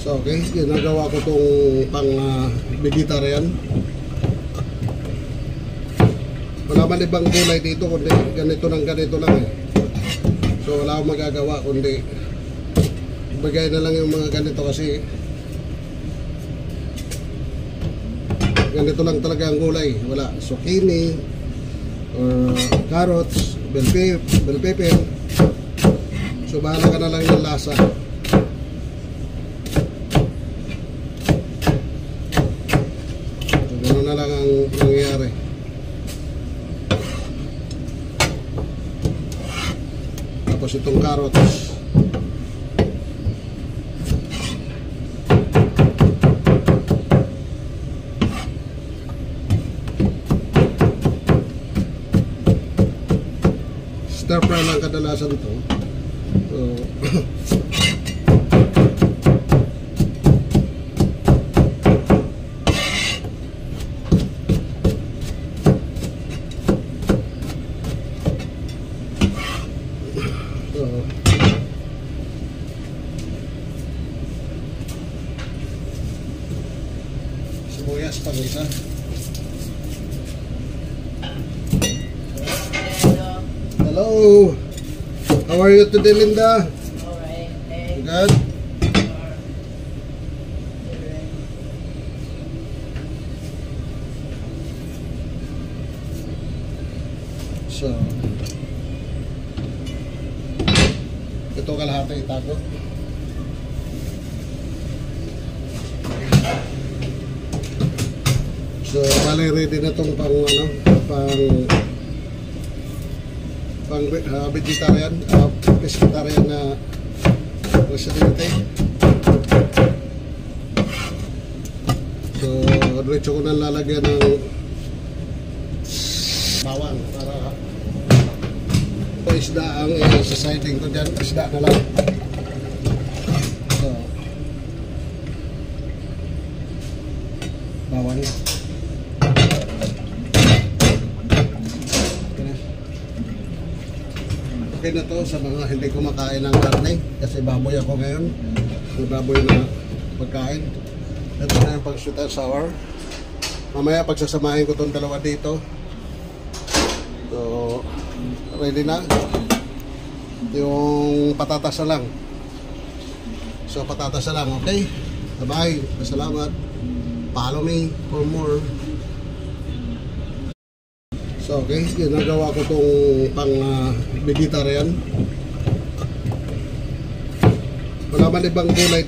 So okay, ginagawa ko tong pang vegetarian. Wala man ibang gulay dito kundi ganito lang eh. So wala akong magagawa kundi ibigay na lang yung mga ganito kasi ganito lang talaga ang gulay. Wala zucchini or carrots, bell pepper. So bahala ka na lang ng lasa. So gano'n na lang ang nangyayari. Tapos itong carrots stir fry lang kadalasan ito. Sibuyas pang isa. Hello. How are you today, Linda? Alright. Hey. Good? So, ito kalahati itago. So, bali ready na tong pang vegetarian, pescatarian na residente. So, diretso ko na lalagyan ng bawang para isda ang isa-siding ko dyan. Isda na lang. So, bawang. Okay na to sa mga hindi kumakain ng karne kasi baboy ako ngayon. May baboy na pagkain. Ito na yung pag-sweet and sour. Mamaya pagsasamahin ko itong dalawa dito. So, ready na. Yung patatas na lang. So, patatas na lang, okay? Bye-bye. Salamat. Follow me for more. So okay, ginagawa ko tong pang vegetarian. Wala man ibang gulay.